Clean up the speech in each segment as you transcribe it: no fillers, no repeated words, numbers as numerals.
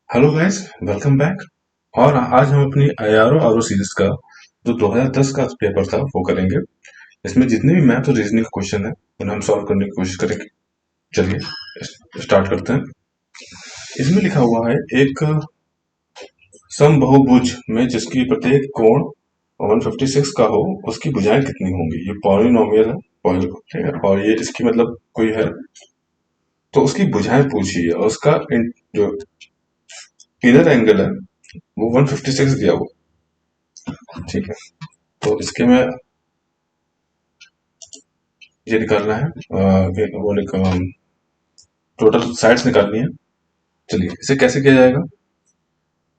Hello guys, welcome back. और आज हम अपनी आईआरओ आरओ सीरीज का जो 2010 का पेपर था वो करेंगे। इसमें जितने भी मैथ और रीजनिंग के क्वेश्चन है उन्हें हम सॉल्व करने की कोशिश करेंगे। चलिए स्टार्ट करते हैं। इसमें लिखा हुआ है एक समबहुभुज में जिसकी प्रत्येक कोण 156 का हो, उसकी भुजाएं कितनी होंगी। ये पॉलिनोमियल है, ठीक है, और ये इसकी मतलब कोई है तो उसकी भुजाएं पूछी है और उसका जो इनर एंगल है वो 156 दिया हुआ। ठीक है, तो इसके में ये निकालना है, वो टोटल साइड्स निकालनी है। चलिए इसे कैसे किया जाएगा।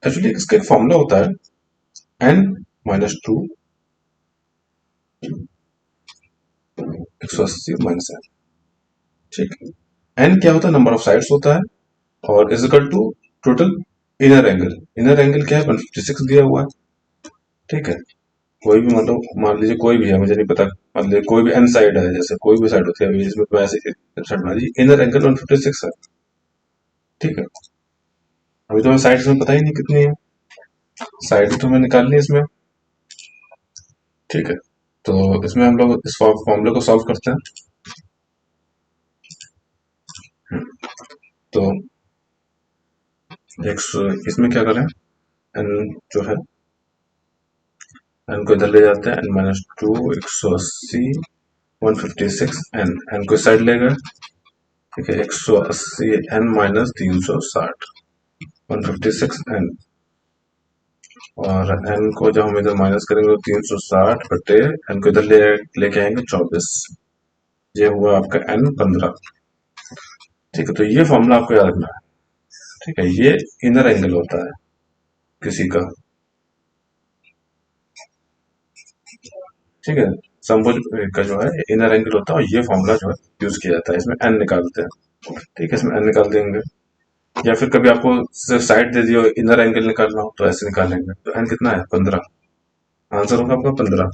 एक्चुअली इसका एक फॉर्मूला होता है n-2 180 माइनस n। ठीक है, n क्या होता है, नंबर ऑफ साइड्स होता है, और is equal to total inner angle. Inner angle क्या है, 156 दिया हुआ है। ठीक है, कोई भी मतलब मान लीजिए कोई भी है, मुझे नहीं पता, मान लीजिए कोई भी n साइड है, जैसे कोई भी साइड होती है, इसमें तो ऐसे साइड मान लीजिए इनर एंगल 156 है। ठीक है, अभी तो हमें साइड्स में पता ही नहीं कितनी है, साइड तो हमें निकालनी है इसमें। ठीक है, तो इसमें हम लोग इस फॉर्मूले को सॉल्व करते हैं। तो इसमें क्या करें, एन जो है एन को इधर ले जाते हैं, n-2 180 156 एन को इस साइड ले गए। ठीक है, 180 n माइनस 360 156 एन, और एन को जब हम इधर माइनस करेंगे तो 360 बटे एन को इधर लेके आएंगे 24। ये हुआ आपका एन 15। ठीक है, तो ये फॉर्मूला आपको याद रखना है। ठीक है, ये इनर एंगल होता है किसी का। ठीक है, समभुज का जो है इनर एंगल होता है, और ये फॉर्मूला जो है यूज किया जाता है। इसमें एन निकालते हैं। ठीक है, इसमें एन निकाल देंगे, या फिर कभी आपको सिर्फ साइड दे दियो इनर एंगल निकालना हो तो ऐसे निकालेंगे। तो एन कितना है, 15। आंसर होगा आपका 15।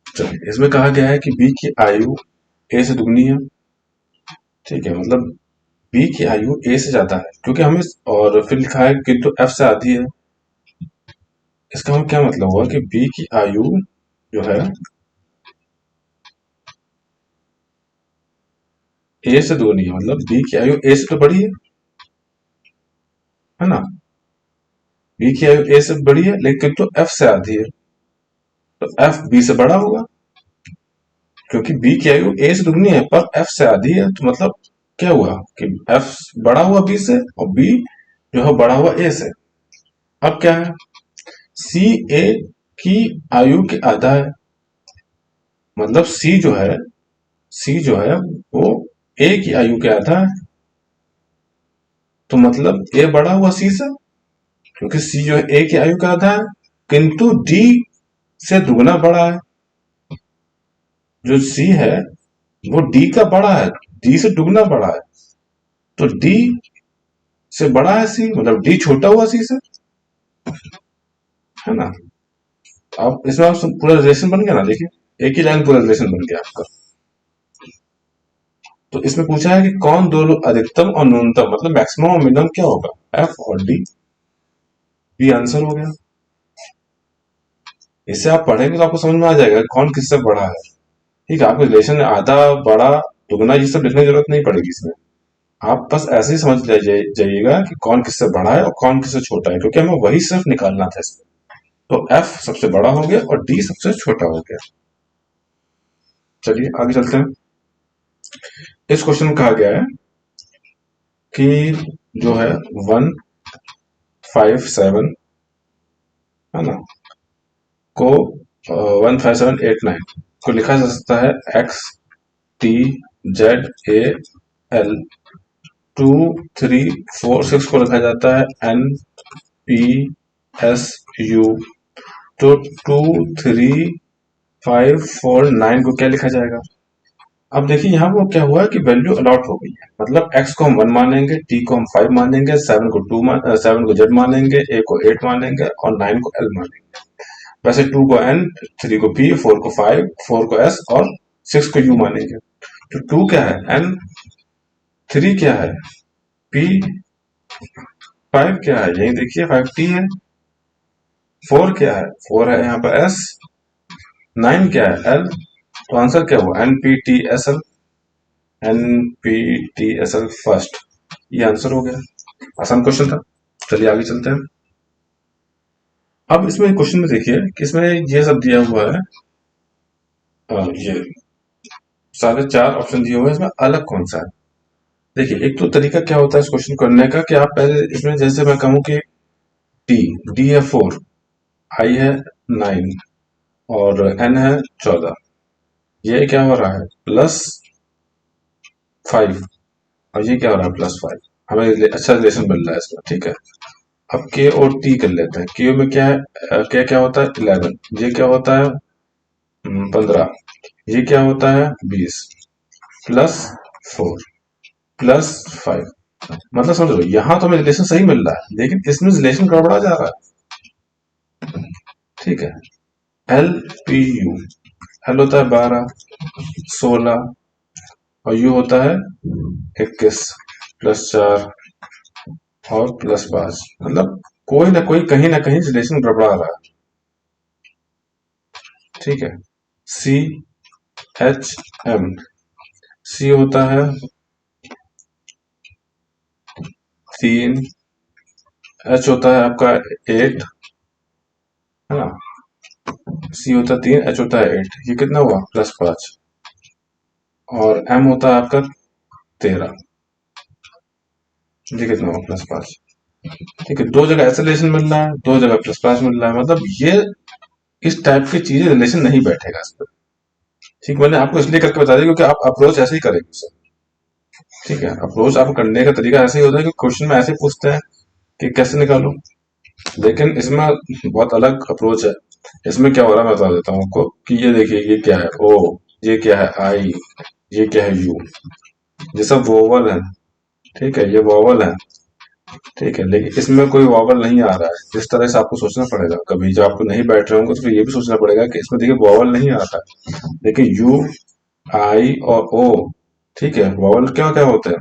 चलिए, इसमें कहा गया है कि बी की आयु ए से दुगनी है। ठीक है, मतलब बी की आयु ए से ज्यादा है, क्योंकि हमें, और फिर लिखा है कि तो एफ से आधी है। इसका हम क्या मतलब हुआ कि बी की आयु जो है ए से दुगनी है, मतलब बी की आयु ए से तो बड़ी है ना। बी की आयु ए से बड़ी है, लेकिन तो एफ से आधी है, तो एफ बी से बड़ा होगा। क्योंकि बी की आयु ए से दुगनी है पर एफ से आधी है, तो मतलब क्या हुआ कि एफ बड़ा हुआ बी से, और बी जो है बड़ा हुआ ए से। अब क्या है, सी ए की आयु के आधा है, मतलब सी जो है वो ए की आयु के आधा है। तो मतलब ए बड़ा हुआ सी से, क्योंकि सी जो है ए की आयु का आधा है, किंतु डी से दुगना बड़ा है। जो सी है वो डी का बड़ा है, डी से दुगना बड़ा है, तो डी से बड़ा है सी, मतलब डी छोटा हुआ सी से, है ना। अब इसमें आप पूरा रिलेशन बन गया ना, देखिए एक ही लाइन पूरा रिलेशन बन गया आपका। तो इसमें पूछा है कि कौन दोनों अधिकतम और न्यूनतम, मतलब मैक्सिमम और मिनिमम क्या होगा, एफ और डी। ये आंसर हो गया। इससे आप पढ़ेंगे तो आपको समझ में आ जाएगा कौन किससे बड़ा है। ठीक है, आपको रिलेशन आधा बड़ा दुगना ये सब लिखने की जरूरत नहीं पड़ेगी इसमें। आप बस ऐसे ही समझ जाइएगा कि कौन किससे बड़ा है और कौन किससे छोटा है, क्योंकि हमें वही सिर्फ निकालना था इसमें। तो एफ सबसे बड़ा हो गया और डी सबसे छोटा हो गया। चलिए आगे चलते हैं। इस क्वेश्चन में कहा गया है कि जो है 157 है ना को 15789 को लिखा जा सकता है XTZAL 2346 को लिखा जाता है NPSU। तो 23549 को क्या लिखा जाएगा। अब देखिए यहाँ वो क्या हुआ है कि वैल्यू अलॉट हो गई है, मतलब x को हम 1 मानेंगे, t को हम 5 मानेंगे, 7 को z मानेंगे, a को 8 मानेंगे, और 9 को l मानेंगे। वैसे 2 को n, 3 को p, 4 को 5, 4 को s और 6 को u मानेंगे। तो 2 क्या है n, 3 क्या है p, 5 क्या है, यही देखिए 5t है। 4 क्या है, 4 है यहाँ पर s। 9 क्या है, l। तो आंसर क्या हुआ, NPTSL। NPTSL फर्स्ट, ये आंसर हो गया। आसान क्वेश्चन था। चलिए आगे चलते हैं। अब इसमें क्वेश्चन में देखिए कि इसमें ये सब दिया हुआ है, ये सारे 4 ऑप्शन दिए हुए हैं, इसमें अलग कौन सा है। देखिए एक तो तरीका क्या होता है इस क्वेश्चन करने का कि आप पहले इसमें, जैसे मैं कहूँ कि डी डी है 4, आई है 9 और एन है 14, ये क्या हो रहा है +5 और ये क्या हो रहा है +5। हमें अच्छा रिलेशन मिल रहा है इसमें, ठीक है। अब के और टी कर लेते हैं। के में क्या है, क्या क्या होता है 11, ये क्या होता है 15, ये क्या होता है 20, +4 +5। मतलब समझ लो यहाँ तो हमें रिलेशन सही मिल रहा है, लेकिन इसमें रिलेशन गड़बड़ा जा रहा है, ठीक है। LPU, एल होता है 12, 16 और यू होता है 21, +4 और +5। मतलब कोई ना कोई कहीं ना कहीं रिलेशन गड़बड़ा रहा है, ठीक है। CHM, सी होता है 3, एच होता है आपका 8, है ना। सी होता है 3, एच होता है 8, ये कितना हुआ +5 और एम होता है आपका 13, ये कितना हुआ +5। ठीक है, दो जगह ऐसे रिलेशन मिल रहा है, दो जगह +5 मिल रहा है, मतलब ये इस टाइप की चीजें रिलेशन नहीं बैठेगा इस पर। ठीक, मैंने आपको इसलिए करके बता दिया क्योंकि आप अप्रोच ऐसे ही करेंगे सर। ठीक है, अप्रोच आप करने का तरीका ऐसे ही होता है कि क्वेश्चन में ऐसे पूछते हैं कि कैसे निकालो, लेकिन इसमें बहुत अलग अप्रोच है। इसमें क्या हो रहा है मैं बता देता हूँ आपको कि ये देखिए, ये क्या है ओ, ये क्या है आई, ये क्या है यू, ये सब वोवल है, ठीक है, ये वोवल है, ठीक है। लेकिन इसमें कोई वॉवल नहीं आ रहा है, इस तरह से आपको सोचना पड़ेगा। कभी जब आपको नहीं बैठ रहे होंगे तो फिर ये भी सोचना पड़ेगा कि इसमें देखिए वॉवल नहीं आता है, लेकिन यू, आई और ओ, ठीक है, वॉवल क्या क्या होते हैं,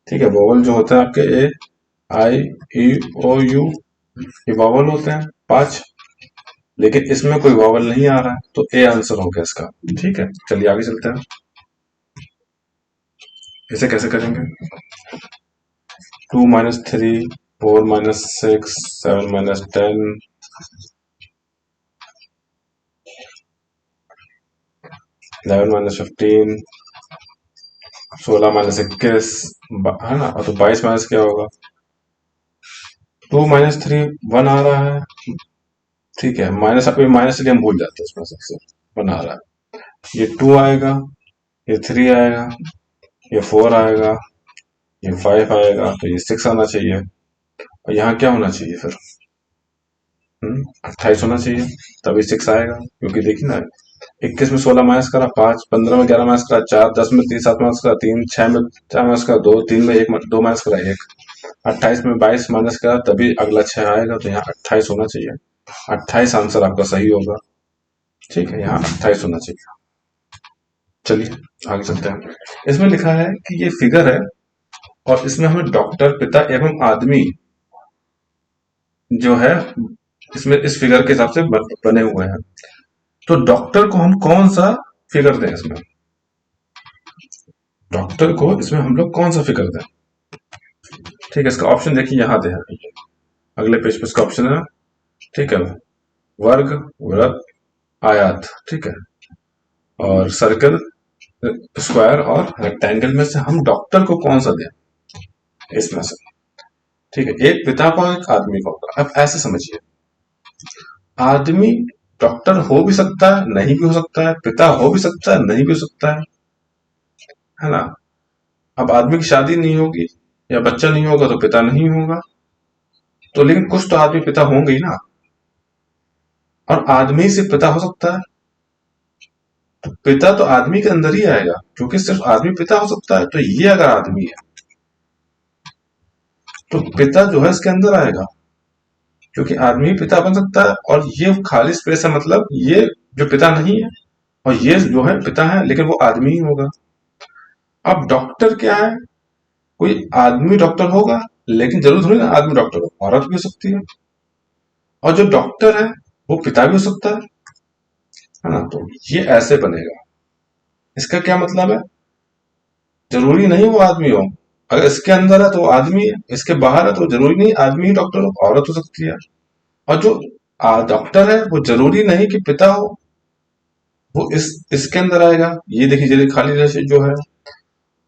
ठीक है, वॉवल जो होते हैं आपके ए, आई, ई, ओ, यू, ये वॉवल होते हैं 5, लेकिन इसमें कोई वॉवल नहीं आ रहा है, तो ए आंसर हो गया इसका। ठीक है, चलिए आगे चलते हैं। इसे कैसे करेंगे, 2 - 3, 4 - 6, 7 - 10, 11 - 15, 16 - 21, है ना। और तो 22 माइनस क्या होगा, 2 - 3 1 आ रहा है, ठीक है। माइनस, अभी माइनस लिए हम भूल जाते हैं, इसमें सबसे 1 आ रहा है, ये 2 आएगा, ये 3 आएगा, ये 4 आएगा, ये 5 आएगा, तो ये 6 आना चाहिए। और यहाँ क्या होना चाहिए फिर, 28 होना चाहिए, तभी 6 आएगा। क्योंकि देखिए ना, 21 में 16 माइनस करा 5, 15 में 11 माइनस करा 4, 10 में 3 7 माइनस करा 3, 6 में 4 माइनस करा 2, 3 में 1 2 माइनस करा 1, 28 में 22 माइनस करा तभी अगला 6 आएगा, तो यहाँ 28 होना चाहिए। 28 आंसर आपका सही होगा, ठीक है, यहाँ 28 होना चाहिए। चलिए आगे चलते हैं। इसमें लिखा है कि ये फिगर है और इसमें हमें डॉक्टर, पिता एवं आदमी जो है इसमें इस फिगर के हिसाब से बने हुए हैं। तो डॉक्टर को हम कौन सा फिगर दें इसमें, डॉक्टर को इसमें हम लोग कौन सा फिगर दें। ठीक है, इसका ऑप्शन देखिए यहाँ दे है, अगले पेज पे इसका ऑप्शन है, ठीक है। वर्ग, वृत्त, आयत, ठीक है, और सर्कल, स्क्वायर और रेक्टेंगल में से हम डॉक्टर को कौन सा दें इसमें से। ठीक है, एक पिता को एक आदमी को होगा। अब ऐसे समझिए, आदमी डॉक्टर हो भी सकता है, नहीं भी हो सकता है, पिता हो भी सकता है, नहीं भी हो सकता है ना। अब आदमी की शादी नहीं होगी या बच्चा नहीं होगा तो पिता नहीं होगा, तो लेकिन कुछ तो आदमी पिता होंगे ही ना। और आदमी से पिता हो सकता है, तो पिता तो आदमी के अंदर ही आएगा, क्योंकि सिर्फ आदमी पिता हो सकता है। तो ये अगर आदमी है तो पिता जो है इसके अंदर आएगा, क्योंकि आदमी पिता बन सकता है। और ये खाली स्पेस है, मतलब ये जो पिता नहीं है और ये जो है पिता है, लेकिन वो आदमी ही होगा। अब डॉक्टर क्या है, कोई आदमी डॉक्टर होगा लेकिन जरूर थोड़ी ना आदमी डॉक्टर हो, औरत भी हो सकती है। और जो डॉक्टर है वो पिता भी हो सकता है ना। तो ये ऐसे बनेगा। इसका क्या मतलब है? जरूरी नहीं वो आदमी हो। अगर इसके अंदर है तो वो आदमी है, इसके बाहर है तो जरूरी नहीं आदमी ही डॉक्टर हो, औरत हो सकती है। और जो डॉक्टर है वो जरूरी नहीं कि पिता हो, वो इसके अंदर आएगा। ये देखिए जरिए खाली जैसे जो है।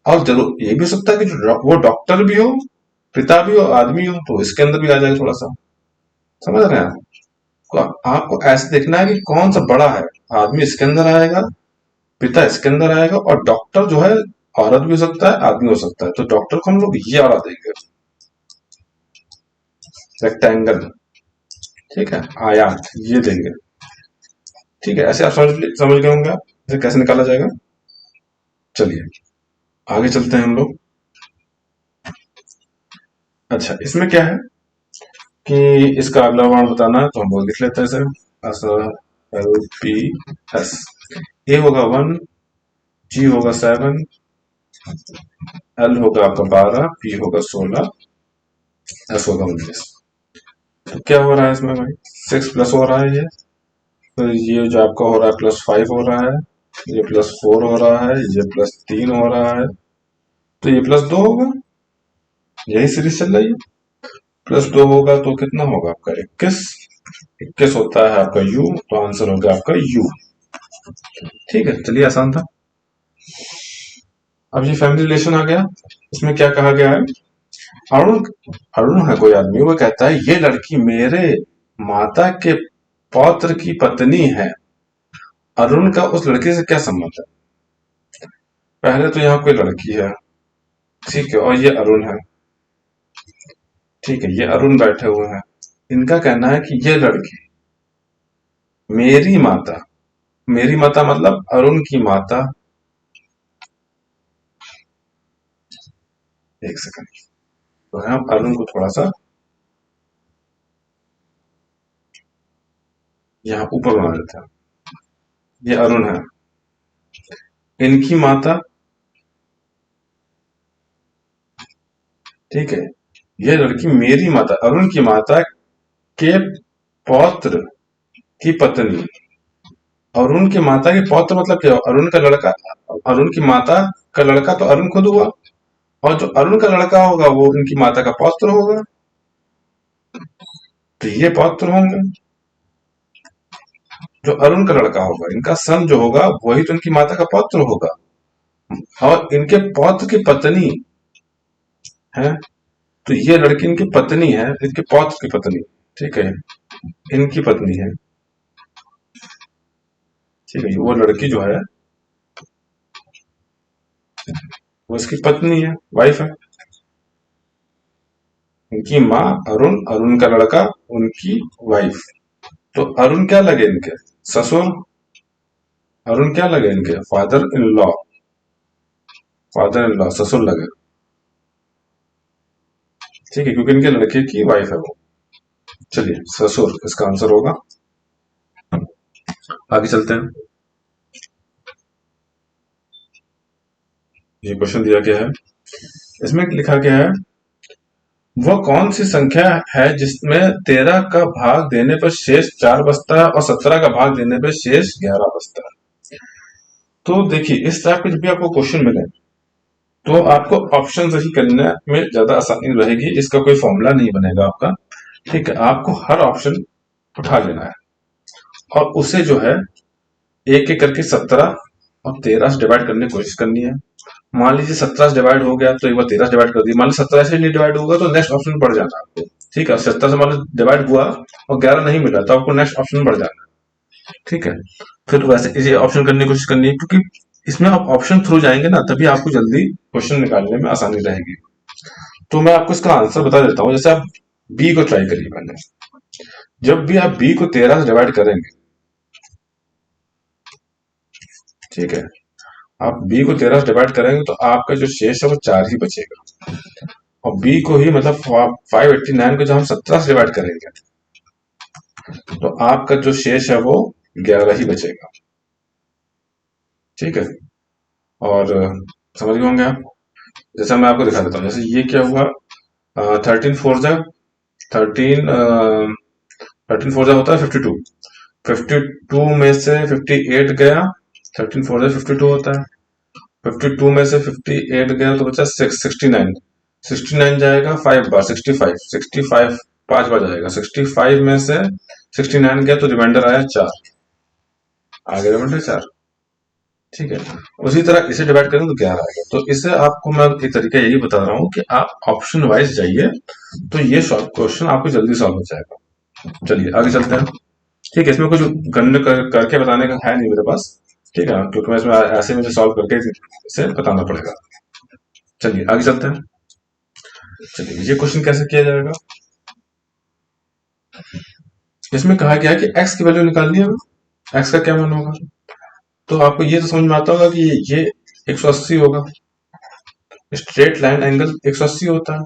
और जरूर ये भी हो सकता है कि जो वो डॉक्टर भी हो, पिता भी हो, आदमी हो, तो इसके अंदर भी आ जाएगा थोड़ा सा। समझ रहे हैं आप? तो आपको ऐसे देखना है कि कौन सा बड़ा है। आदमी इसके अंदर आएगा, पिता इसके अंदर आएगा, और डॉक्टर जो है औरत भी हो सकता है, आदमी हो सकता है। तो डॉक्टर को हम लोग ये वाला देंगे, रेक्टेंगल। ठीक है, आयात ये देंगे। ठीक है, ऐसे आप समझ गए होंगे आप इसे कैसे निकाला जाएगा। चलिए आगे चलते हैं हम लोग। अच्छा, इसमें क्या है कि इसका अगला मान बताना है, तो हम लोग लिख लेते हैं इसे। LPS। ए होगा 1, जी होगा 7, एल होगा आपका 12, पी होगा 16, एस होगा 19। तो क्या हो रहा है इसमें भाई? 6 प्लस हो रहा है ये, फिर ये जो आपका हो रहा है +5 हो रहा है, ये +4 हो रहा है, ये +3 हो रहा है, तो ये +2 होगा। यही सीरीज चल रही है। +2 होगा तो कितना होगा आपका 21। 21 होता है आपका यू, तो आंसर होगा आपका यू। ठीक है, चलिए आसान था। अब ये फैमिली रिलेशन आ गया। इसमें क्या कहा गया है? अरुण अरुण है कोई आदमी, वो कहता है ये लड़की मेरे माता के पौत्र की पत्नी है। अरुण का उस लड़की से क्या संबंध है? पहले तो यहाँ कोई लड़की है, ठीक है, और ये अरुण है। ठीक है, ये अरुण बैठे हुए हैं। इनका कहना है कि ये लड़की मेरी माता, मेरी माता मतलब अरुण की माता। एक सेकंड, तो हम अरुण को थोड़ा सा यहाँ ऊपर बना देते हैं। ये अरुण है, इनकी माता। ठीक है, ये लड़की मेरी माता, अरुण की माता के पौत्र की पत्नी। अरुण की माता के पौत्र मतलब क्या? अरुण का लड़का, अरुण की माता का लड़का तो अरुण खुद हुआ, और जो अरुण का लड़का होगा वो उनकी माता का पौत्र होगा। तो ये पौत्र होंगे। जो अरुण का लड़का होगा, इनका सन जो होगा वही तो इनकी माता का पौत्र होगा। और इनके पौत्र की पत्नी है, तो ये लड़की इनकी पत्नी है, इनके पौत्र की पत्नी। ठीक है, इनकी पत्नी है। ठीक है, वो लड़की जो है वो इसकी पत्नी है, वाइफ है। इनकी माँ अरुण, अरुण का लड़का, उनकी वाइफ। तो अरुण क्या लगे इनके? ससुर। अरुण क्या लगे इनके? Father in law. Father in law, ससुर लगे। ठीक है, क्योंकि इनके लड़के की वाइफ है वो। चलिए, ससुर इसका आंसर होगा। आगे चलते हैं। ये क्वेश्चन दिया गया है, इसमें लिखा गया है वह कौन सी संख्या है जिसमें 13 का भाग देने पर शेष 4 बचता है और 17 का भाग देने पर शेष 11 बचता है। तो देखिए, इस टाइप के जब भी आपको क्वेश्चन मिले तो आपको ऑप्शन सही करने में ज्यादा आसानी रहेगी। इसका कोई फॉर्मूला नहीं बनेगा आपका। ठीक है, आपको हर ऑप्शन उठा लेना है और उसे जो है एक एक करके 17 और 13 से डिवाइड करने की कोशिश करनी है। मान लीजिए 17 से डिवाइड हो गया तो एक बार 13 से डिवाइड कर दिया। मान लीजिए 17 से नहीं डिवाइड होगा तो नेक्स्ट ऑप्शन बढ़ जाना आपको। ठीक है, 17 से मान लीजिए डिवाइड हुआ और 11 नहीं मिला तो आपको नेक्स्ट ऑप्शन बढ़ जाना। ठीक है, फिर वैसे इसे ऑप्शन करने की कोशिश करनी है, क्योंकि इसमें आप ऑप्शन थ्रू जाएंगे ना तभी आपको जल्दी क्वेश्चन निकालने में आसानी रहेगी। तो मैं आपको इसका आंसर बता देता हूँ। जैसे आप बी को ट्राई करिए पहले। जब भी आप बी को 13 से डिवाइड करेंगे, ठीक है, आप बी को 13 से डिवाइड करेंगे तो आपका जो शेष है वो 4 ही बचेगा। और बी को ही मतलब 589 को जब हम 17 से डिवाइड करेंगे तो आपका जो शेष है वो 11 ही बचेगा। ठीक है, और समझ गए होंगे आप। जैसा मैं आपको दिखा देता हूँ, जैसे ये क्या हुआ, 13 4 होता है 52। 52 में से 58 गया, 13 4 52 होता है। 52 में से 58 गया तो बचा 69। 69 जाएगा 5 बार, 65। 65 5 बार जाएगा, 65 में से 69 गया तो रिमाइंडर आया 4, आगे रिमाइंडर 4। ठीक है, उसी तरह इसे डिवाइड करें तो 11 आएगा। तो इससे आपको मैं एक तरीका यही बता रहा हूँ कि आप ऑप्शन वाइज जाइए, तो ये क्वेश्चन आपको जल्दी सॉल्व हो जाएगा। चलिए आगे चलते हैं। ठीक है, इसमें कुछ गणना करके बताने का है नहीं मेरे पास, ठीक है, क्योंकि मैं इसमें ऐसे मुझे सॉल्व करके इसे बताना पड़ेगा। चलिए आगे चलते हैं। चलिए ये क्वेश्चन कैसे किया जाएगा। इसमें कहा गया है कि x की वैल्यू निकालनी है, x का क्या मान होगा। तो आपको ये तो समझ में आता होगा कि ये 180 होगा, स्ट्रेट लाइन एंगल 180 होता है।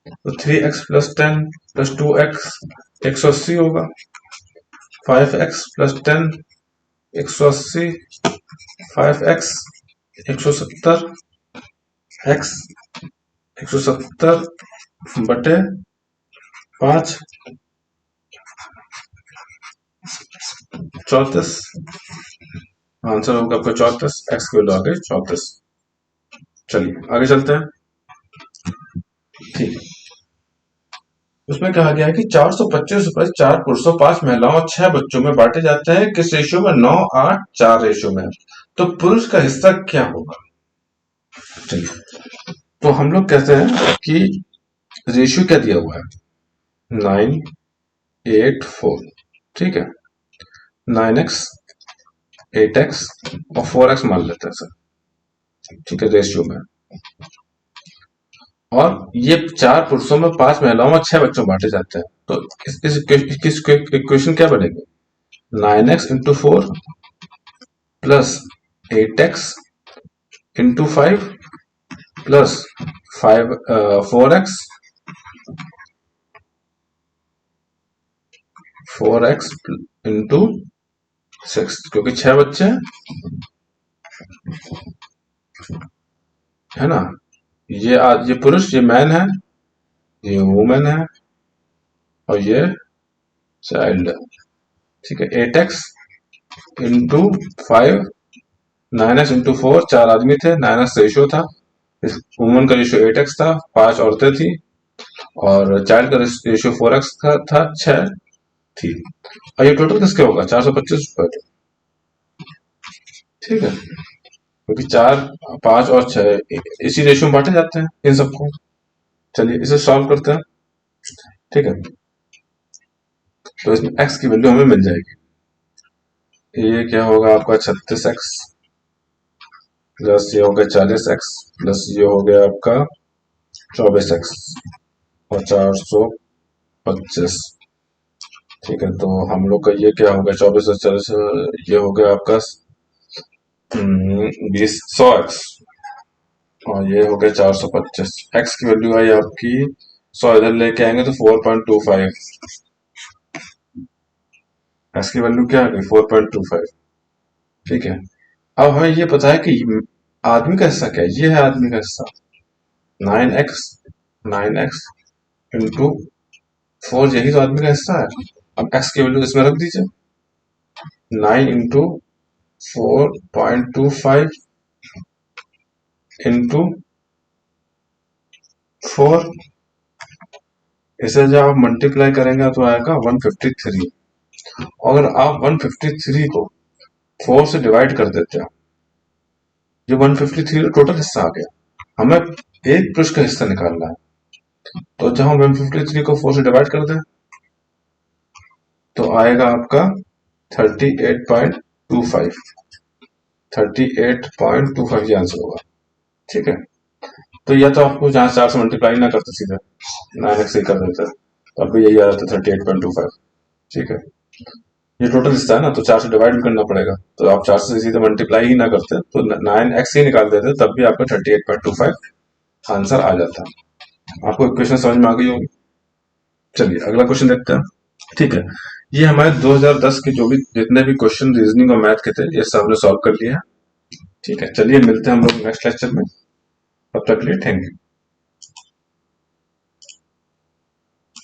तो 3x + 10 + 2x 180 होगा, 5x + 10 180, 5x 170, x 170 बटे 5 34। आंसर होगा आपका 34, x की वैल्यू आ गई 34। चलिए आगे चलते हैं। ठीक है, उसमें कहा गया है कि 425 रुपए 4 पुरुषों 5 महिलाओं और 6 बच्चों में बांटे जाते हैं, किस रेशियो में, 9 8 4 रेशियो में। तो पुरुष का हिस्सा क्या होगा। चलिए, तो हम लोग कहते हैं कि रेशियो क्या दिया हुआ है, 9 8 4। ठीक है, 9x 8x और 4x मान लेते हैं सर, ठीक है, रेशियो में। और ये 4 पुरुषों में 5 महिलाओं और 6 बच्चों बांटे जाते हैं। तो इस इक्वेशन क्या बनेगी, 9x into 4 plus 8x into 5 plus 4x 4x into 6, क्योंकि 6 बच्चे हैं, है ना। ये पुरुष, ये मैन है, ये वुमेन है और ये चाइल्ड है। ठीक है, 8x इंटू 5, 9x इंटू 4, 4 आदमी थे, 9x रेशियो था, इस वुमन का रेशियो 8x था, 5 औरतें थी, और चाइल्ड का रेशियो 4x था 6 थी। और ये टोटल किसके होगा, 425 रुपए। ठीक है, क्योंकि 4 5 और 6 इसी रेशियो में बांटे जाते हैं इन सबको। चलिए इसे सॉल्व करते हैं। ठीक है, तो इसमें x की वैल्यू हमें मिल जाएगी। ये क्या होगा आपका 36x प्लस ये हो गया 40x प्लस ये हो गया आपका 24x और 425। ठीक है, तो हम लोग का ये क्या हो गया, 24 और 40, ये हो गया आपका 100x और ये हो गया 425। x की वैल्यू आई आपकी 100, इधर लेके आएंगे तो 4.25। x की वैल्यू क्या आ गई, 4.25। ठीक है, अब हमें ये पता है कि आदमी का हिस्सा क्या है, ये है आदमी का हिस्सा, 9x इंटू 4, यही तो आदमी का हिस्सा है। अब x की वैल्यू इसमें रख दीजिए, 9 इंटू 4.25 इंटू 4, इसे जब आप मल्टीप्लाई करेंगे तो आएगा 153। अगर आप 153 को 4 से डिवाइड कर देते हो, ये 153 टोटल हिस्सा आ गया, हमें एक पुरुष का हिस्सा निकालना है। तो जब हम 153 को 4 से डिवाइड कर दें तो आएगा आपका 38.25। 38.25 ये आंसर होगा। ठीक है, तो या तो आपको जहां 4 से मल्टीप्लाई ना करते सीधे 9x से कर देते, तो आपको यही आ जाता 38.25। ठीक है, ये टोटल हिस्सा है ना, तो 4 से डिवाइड भी करना पड़ेगा, तो आप 4 से सीधे मल्टीप्लाई ही ना करते तो 9x ही निकाल देते, तब भी आपका 38.25 आंसर आ जाता। आपको इक्वेशन समझ में आ गई होगी। चलिए अगला क्वेश्चन देखते हैं। ठीक है, ये हमारे 2010 के जो भी जितने भी क्वेश्चन रीजनिंग और मैथ के थे, ये सब हमने सॉल्व कर लिया है। ठीक है, चलिए मिलते हैं हम लोग नेक्स्ट लेक्चर में, तब तक के लिए थैंक यू।